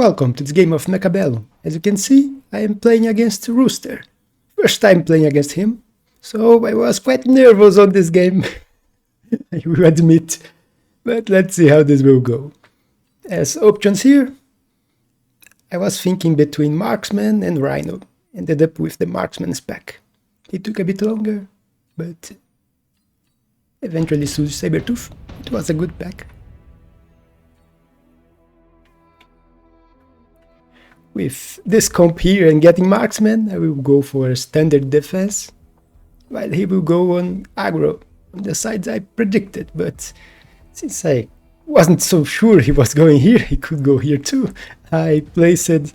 Welcome to this game of Mechabellum. As you can see, I am playing against Rooster. First time playing against him, so I was quite nervous on this game, I will admit. But let's see how this will go. As options here, I was thinking between Marksman and Rhino. Ended up with the Marksman spec. It took a bit longer, but eventually chose Sabertooth. It was a good pack. With this comp here and getting Marksman, I will go for standard defense, while he will go on aggro, on the sides I predicted, but since I wasn't so sure he was going here, he could go here too. I placed it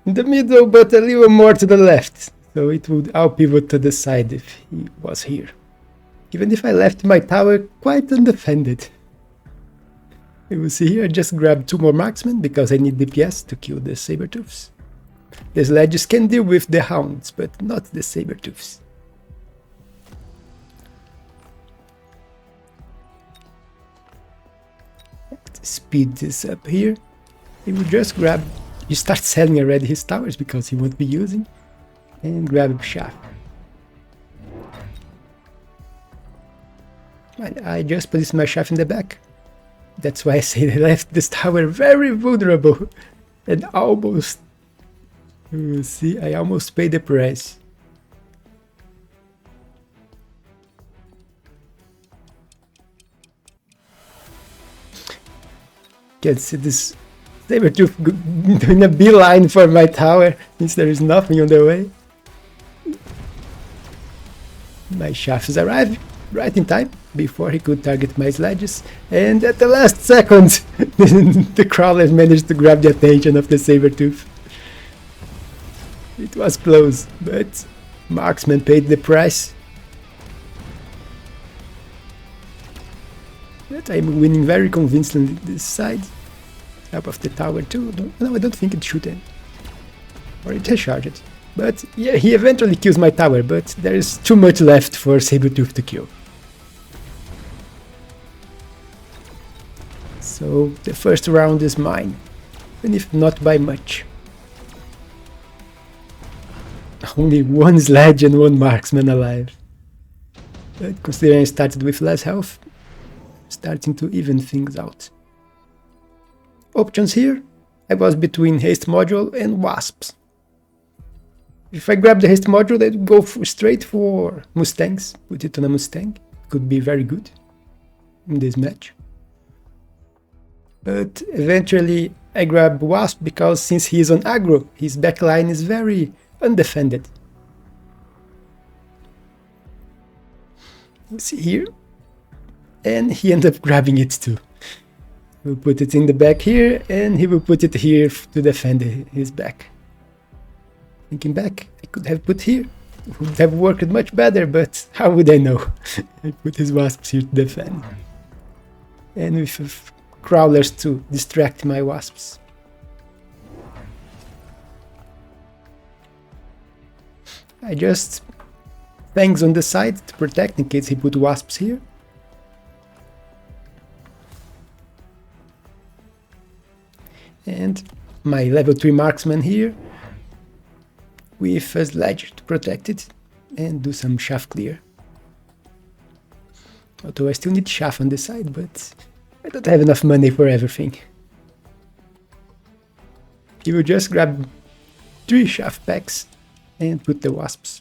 in the middle, but a little more to the left, so it would out-pivot to the side if he was here. Even if I left my tower quite undefended. You will see here, I just grabbed 2 more marksmen because I need DPS to kill the Sabertooths. The sledges can deal with the hounds, but not the Sabertooths. Let's speed this up here. He will just grab, he starts selling already his towers because he won't be using, and grab a shaft. And I just placed my shaft in the back. That's why I say I left this tower very vulnerable and almost, you see, I almost paid the price. Can see this Sabertooth doing a beeline for my tower since there is nothing on the way. My shafts arrived right in time, before he could target my sledges, and at the last second the crawlers managed to grab the attention of the Sabertooth. It was close, but Marksman paid the price. But I'm winning very convincingly this side. Up of the tower too. No, I don't think it should end. Or it has charged. But yeah, he eventually kills my tower, but there is too much left for Sabertooth to kill. So the first round is mine, even if not by much. Only 1 sledge and 1 marksman alive. But considering I started with less health, starting to even things out. Options here, I was between haste module and wasps. If I grab the haste module, I'd go straight for mustangs, put it on a mustang. Could be very good in this match. But eventually I grab Wasp because since he is on aggro, his backline is very undefended. You see here? And he ends up grabbing it too. We'll put it in the back here, and he will put it here to defend his back. Thinking back, I could have put here. It would have worked much better, but how would I know? I put his wasps here to defend. And with crawlers to distract my wasps. I just fangs on the side to protect in case he put wasps here. And my level 3 marksman here with a sledge to protect it and do some shaft clear. Although I still need shaft on the side, but I don't have enough money for everything. He will just grab 3 shaft packs and put the wasps.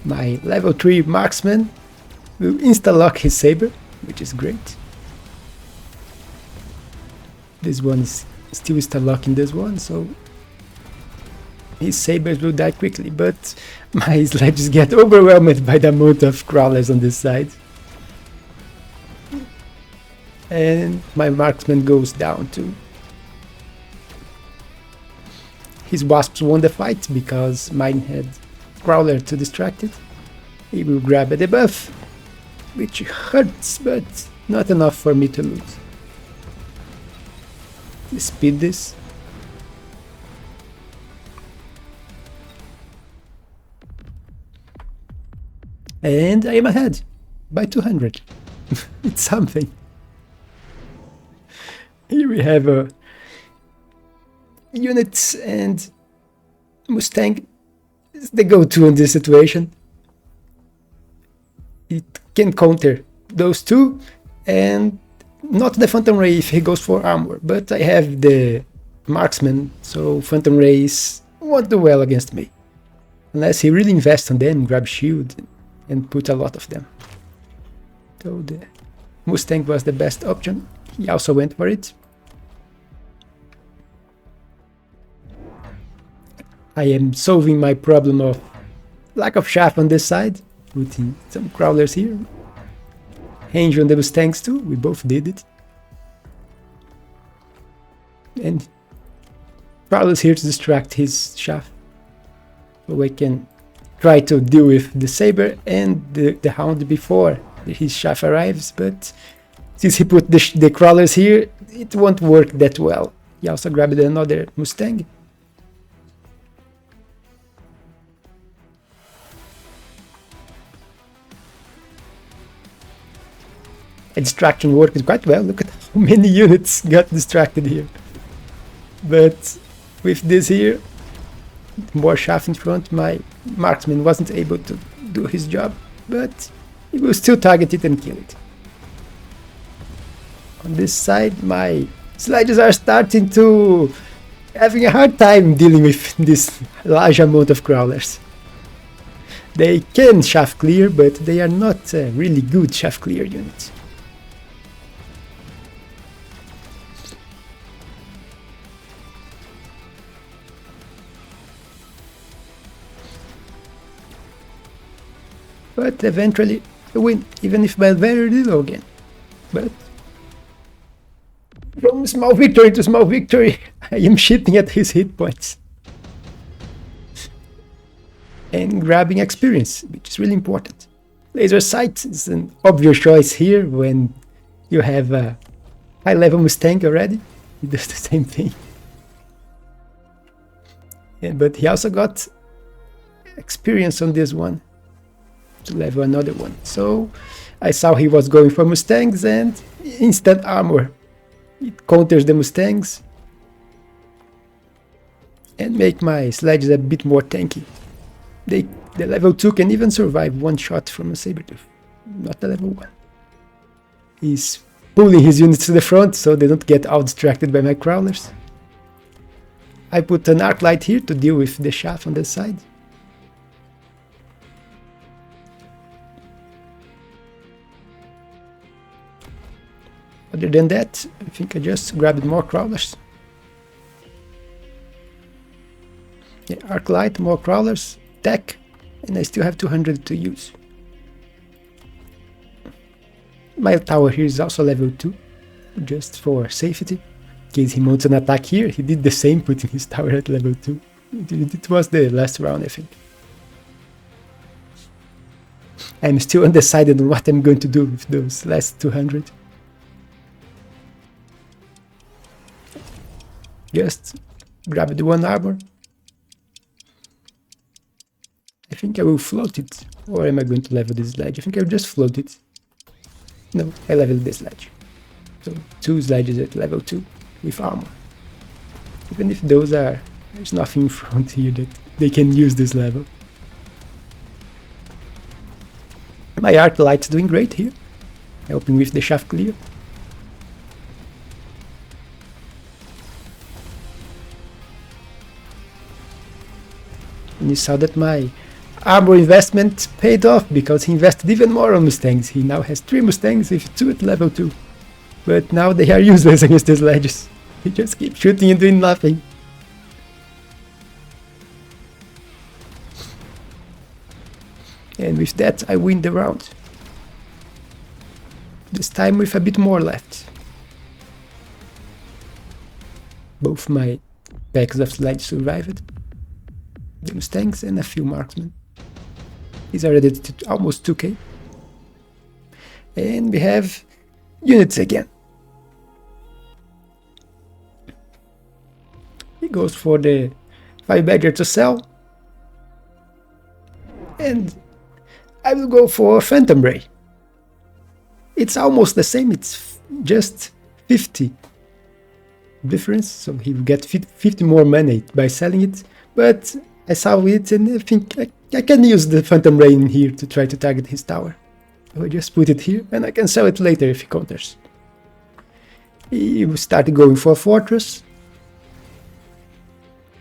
My level 3 marksman will insta-lock his saber, which is great. This one is still insta-locking this one, so his sabers will die quickly, but my sledges get overwhelmed by the amount of crawlers on this side. And my marksman goes down too. His wasps won the fight because mine had crawler to distract it. He will grab a debuff, which hurts, but not enough for me to lose. Speed this. And I am ahead by 200. It's something. Here we have units, and Mustang is the go-to in this situation. It can counter those two, and not the Phantom Ray if he goes for armor, but I have the marksman, so Phantom Rays won't do well against me. Unless he really invests on them, grab shield, and put a lot of them. So the Mustang was the best option. He also went for it. I am solving my problem of lack of shaft on this side, putting some crawlers here. Range on the Mustangs too, we both did it. And crawlers here to distract his shaft. So I can try to deal with the Saber and the Hound before his shaft arrives, but since he put the crawlers here, it won't work that well. He also grabbed another Mustang. A distraction worked quite well. Look at how many units got distracted here. But with this here, more shaft in front, my marksman wasn't able to do his job, but he will still target it and kill it. On this side, my sliders are starting to having a hard time dealing with this large amount of crawlers. They can shaft clear, but they are not really good shaft clear units. But eventually I win, even if by very little again. But from small victory to small victory, I am shitting at his hit points. And grabbing experience, which is really important. Laser sight is an obvious choice here when you have a high level Mustang already. He does the same thing. Yeah, but he also got experience on this one to level another one. So I saw he was going for Mustangs and instant armor. It counters the Mustangs and make my sledges a bit more tanky. The level 2 can even survive one shot from a Sabertooth, not the level 1. He's pulling his units to the front so they don't get all distracted by my crawlers. I put an arc light here to deal with the shaft on the side. Other than that, I think I just grabbed more crawlers. Yeah, arc light, more crawlers, tech, and I still have 200 to use. My tower here is also level 2, just for safety. In case he mounts an attack here, he did the same, putting his tower at level 2. It was the last round, I think. I'm still undecided on what I'm going to do with those last 200. Just grab the one armor. I think I will float it. Or am I going to level this sledge? I think I will just float it. No, I leveled this sledge. So 2 sledges at level 2 with armor. Even if those are... there's nothing in front here that they can use this level. My arc light's doing great here. Helping with the shaft clear. And you saw that my armor investment paid off because he invested even more on Mustangs. He now has 3 Mustangs with 2 at level 2. But now they are useless against the sledges. He just keeps shooting and doing nothing. And with that I win the round. This time with a bit more left. Both my packs of sledges survived. The Mustangs and a few marksmen. He's already at almost 2k. And we have units again. He goes for the 5 Badger to sell. And I will go for Phantom Ray. It's almost the same, it's just 50 difference, so he will get 50 more money by selling it, but I saw it and I think I can use the Phantom Rain here to try to target his tower. So I just put it here and I can sell it later if he counters. He will start going for Fortress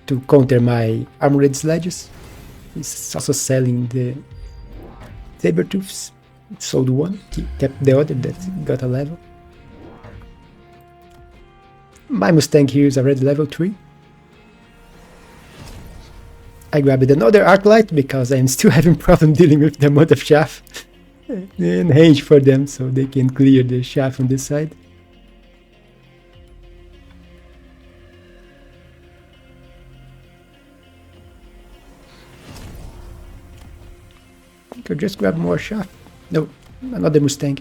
to counter my Armored Sledges. He's also selling the Sabertooths. Sold one, he kept the other that got a level. My Mustang here is already level 3. I grabbed another Arclight because I'm still having problem dealing with the amount of chaff and range for them, so they can clear the chaff on this side. I could just grab more chaff. No, another Mustang.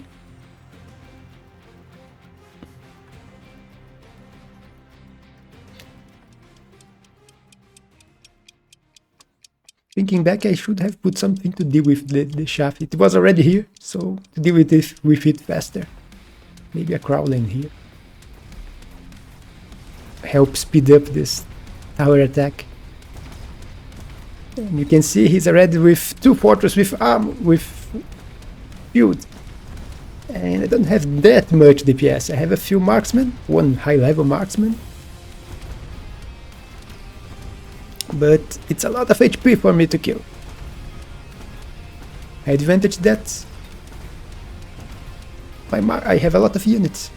Thinking back, I should have put something to deal with the shaft. It was already here, so to deal with it faster. Maybe a Crawling here. Help speed up this tower attack. And you can see he's already with 2 Fortress with field. And I don't have that much DPS. I have a few marksmen, 1 high level marksman. But it's a lot of HP for me to kill. Advantage that I have a lot of units.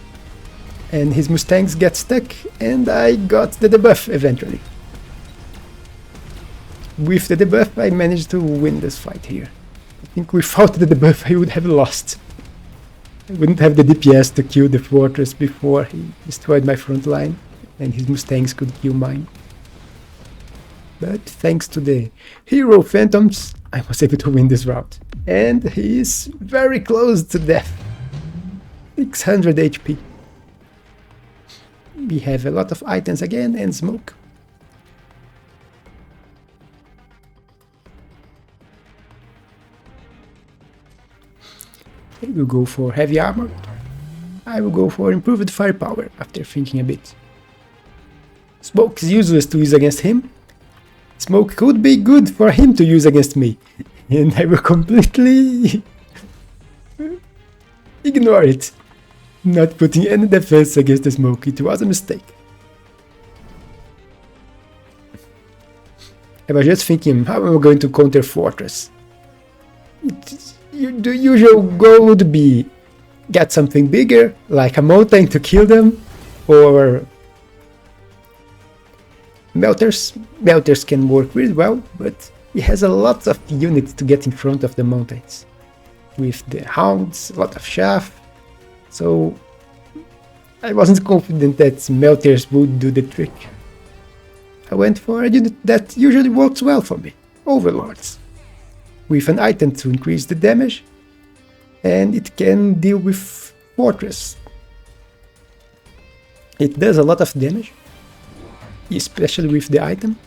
And his Mustangs get stuck and I got the debuff eventually. With the debuff I managed to win this fight here. I think without the debuff I would have lost. I wouldn't have the DPS to kill the fortress before he destroyed my front line, and his Mustangs could kill mine. But thanks to the hero phantoms, I was able to win this round. And he is very close to death. 600 HP. We have a lot of items again and smoke. He will go for heavy armor. I will go for improved firepower after thinking a bit. Smoke is useless to use against him. Smoke could be good for him to use against me. And I will completely ignore it. Not putting any defense against the smoke. It was a mistake. I was just thinking, how am I going to counter fortress? The usual goal would be get something bigger, like a mountain to kill them, or melters. Melters can work really well, but he has a lot of units to get in front of the mountains. With the hounds, a lot of chaff, so I wasn't confident that melters would do the trick. I went for a unit that usually works well for me, overlords. With an item to increase the damage, and it can deal with fortress. It does a lot of damage, especially with the item,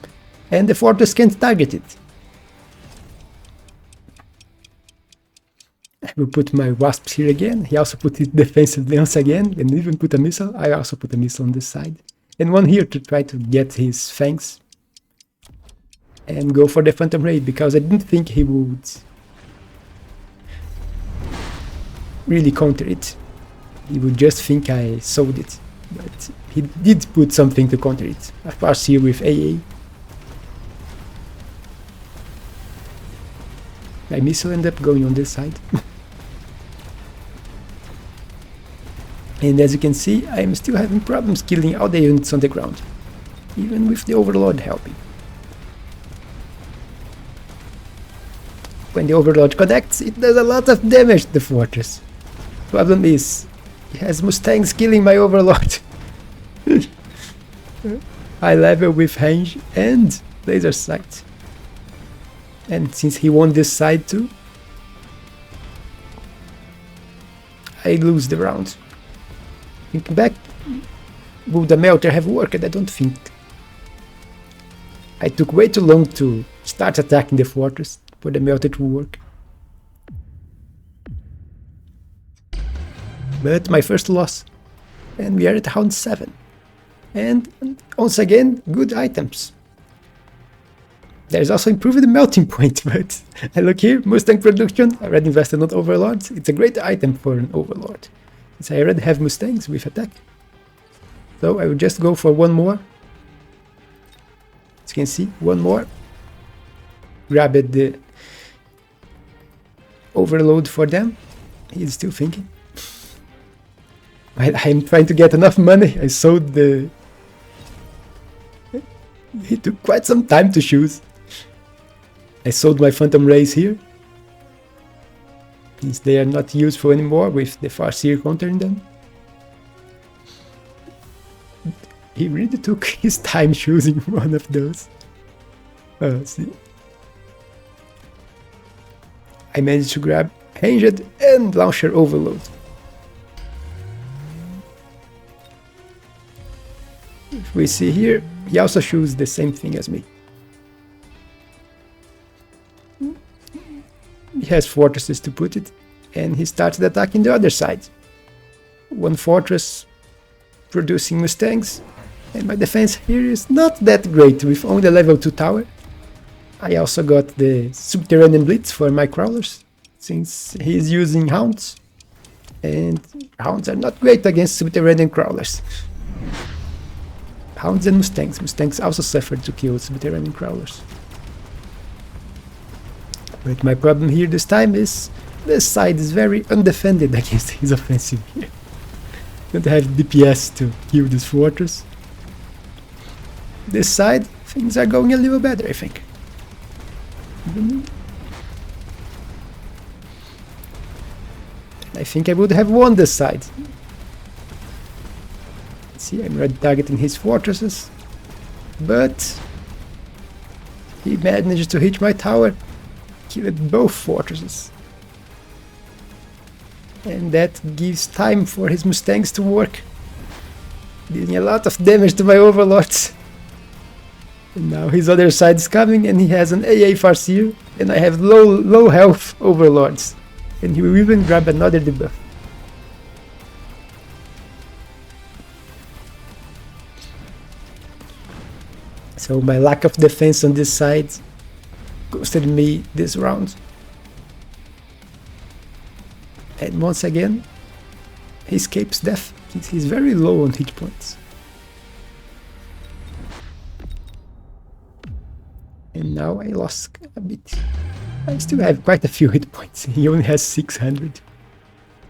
and the fortress can't target it. I will put my wasps here again. He also put his defensive lance again, and even put a missile. I also put a missile on this side, and one here to try to get his fangs. And go for the Phantom Raid, because I didn't think he would really counter it. He would just think I sold it. But he did put something to counter it. A farce here with AA. My missile ended up going on this side. And as you can see, I'm still having problems killing all the units on the ground. Even with the Overlord helping. When the Overlord connects, it does a lot of damage to the fortress. Problem is, he has Mustangs killing my Overlord. High level with range and laser sight. And since he won this side too, I lose the round. Thinking back, would the melter have worked? I don't think. I took way too long to start attacking the fortress for the melter to work. But my first loss. And we are at round 7. And once again, good items. There's also improved the melting point, but I look here, Mustang production, I already invested on Overlords. It's a great item for an Overlord, since I already have Mustangs with attack. So I will just go for one more. As you can see, one more. Grab it, the overload for them. He's still thinking. I'm trying to get enough money. I sold the... It took quite some time to choose. I sold my Phantom Rays here, since they are not useful anymore with the Farseer countering them. He really took his time choosing one of those. See. I managed to grab Ranged and Launcher Overload. If we see here, he also chooses the same thing as me. He has fortresses to put it, and he started attacking the other side. One fortress producing Mustangs, and my defense here is not that great with only a level 2 tower. I also got the Subterranean Blitz for my crawlers, since he is using Hounds, and Hounds are not great against Subterranean crawlers. Hounds and Mustangs. Mustangs also suffered to kill Subterranean crawlers. But my problem here this time is this side is very undefended against his offensive here. Don't have DPS to kill this fortress. This side, things are going a little better, I think. I think I would have won this side. See, I'm already targeting his fortresses, but he managed to hit my tower, killed both fortresses, and that gives time for his Mustangs to work, dealing a lot of damage to my Overlords. And now his other side is coming, and he has an AA Farseer, and I have low health Overlords, and he will even grab another debuff. So my lack of defense on this side costed me this round. And once again, he escapes death since he's very low on hit points. And now I lost a bit. I still have quite a few hit points. He only has 600.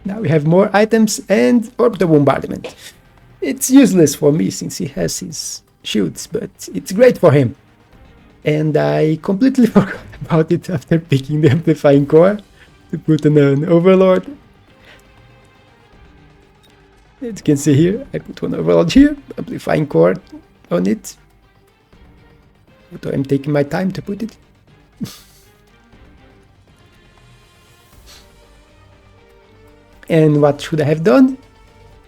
Now we have more items and orbital bombardment. It's useless for me since he has his shields, but it's great for him. And I completely forgot about it after picking the amplifying core to put on an Overlord. As you can see here, I put one Overlord here, amplifying core on it. But I'm taking my time to put it. And what should I have done?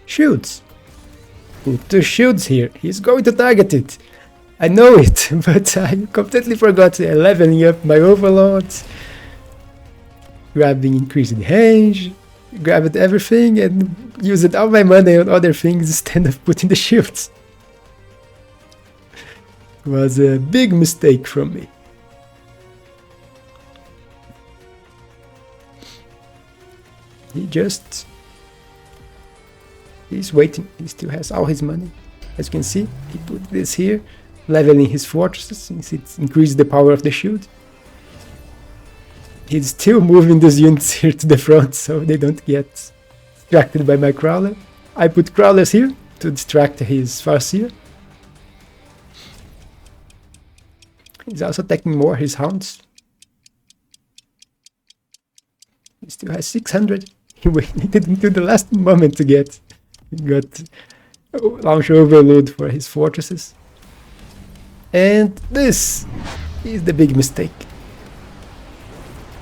Shields. Put 2 shields here. He's going to target it. I know it, but I completely forgot leveling up my Overlords. Grabbing increased range. Grabbed everything and used all my money on other things instead of putting the shields. It was a big mistake from me. He's waiting. He still has all his money. As you can see, he put this here, leveling his fortresses since it increased the power of the shield. He's still moving these units here to the front so they don't get distracted by my crawler. I put crawlers here to distract his Farseer. He's also attacking more his Hounds. He still has 600. He waited until the last moment to get. He got launch overload for his fortresses. And this is the big mistake.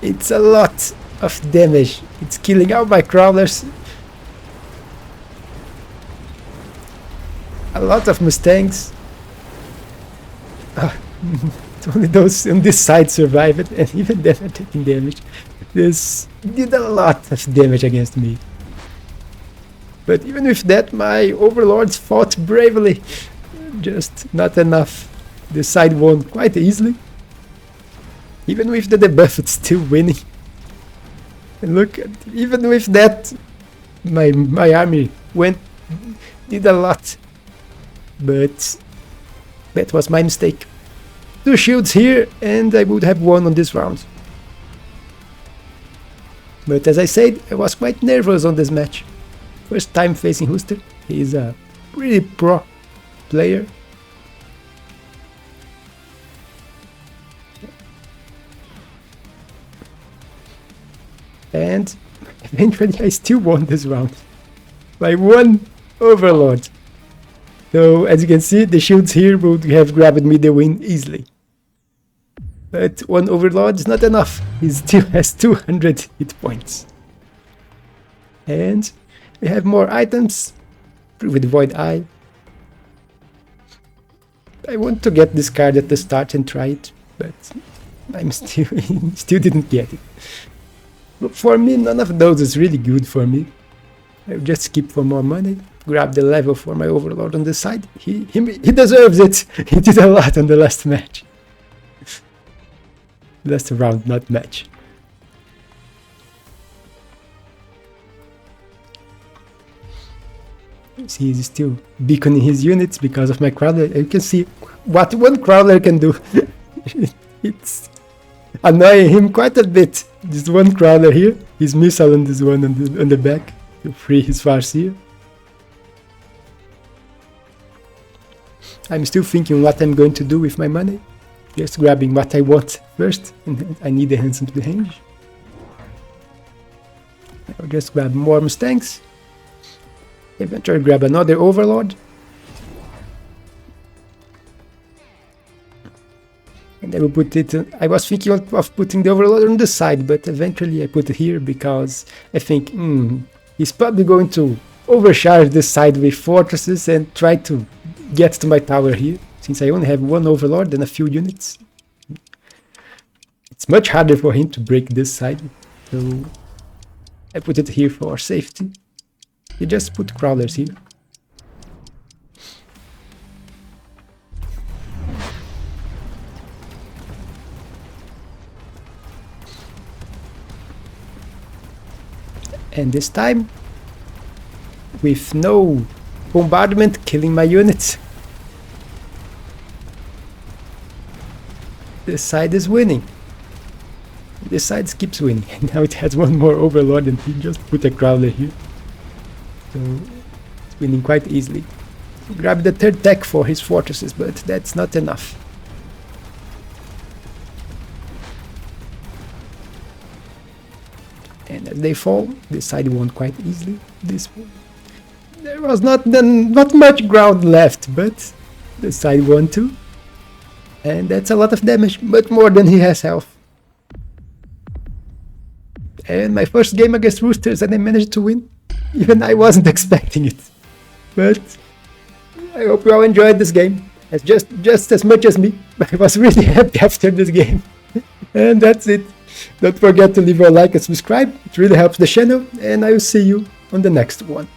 It's a lot of damage. It's killing all my crawlers. A lot of Mustangs. Only those on this side survived, and even then are taking damage. This did a lot of damage against me. But even with that, my overlords fought bravely. Just not enough. The side won quite easily. Even with the debuff, it's still winning. And look, even with that, my army did a lot. But that was my mistake. 2 shields here, and I would have won on this round. But as I said, I was quite nervous on this match. First time facing Rooster. He's a pretty pro player. And eventually I still won this round by 1 overlord. So as you can see, the shields here would have grabbed me the win easily. But 1 overlord is not enough. He still has 200 hit points. And we have more items with Void Eye. I want to get this card at the start and try it, but I'm still didn't get it. But for me, none of those is really good for me. I'll just skip for more money, grab the level for my overlord on the side. He deserves it. He did a lot on the last match. Last round, not match. See, he's still beaconing his units because of my crawler. You can see what 1 crawler can do. It's annoying him quite a bit. This 1 crawler here, his missile and this one on the back to free his Farseer. I'm still thinking what I'm going to do with my money. Just grabbing what I want first, and I need the handsome to range. I'll just grab more Mustangs. Eventually grab another overlord. And I will put it, I was thinking of putting the overlord on the side, but eventually I put it here because I think, he's probably going to overcharge this side with fortresses and try to get to my tower here. Since I only have 1 overlord and a few units, it's much harder for him to break this side. So I put it here for safety. You just put crawlers here. And this time, with no bombardment killing my units, this side is winning. This side keeps winning. And now it has 1 more overlord and he just put a crawler here. So it's winning quite easily. Grab the 3rd tech for his fortresses, but that's not enough. And as they fall, this side won quite easily. This one, there was not much ground left, but the side won too. And that's a lot of damage, but more than he has health. And my first game against Roosters, and I managed to win. Even I wasn't expecting it. But I hope you all enjoyed this game. It's just as much as me. I was really happy after this game. And that's it. Don't forget to leave a like and subscribe. It really helps the channel. And I will see you on the next one.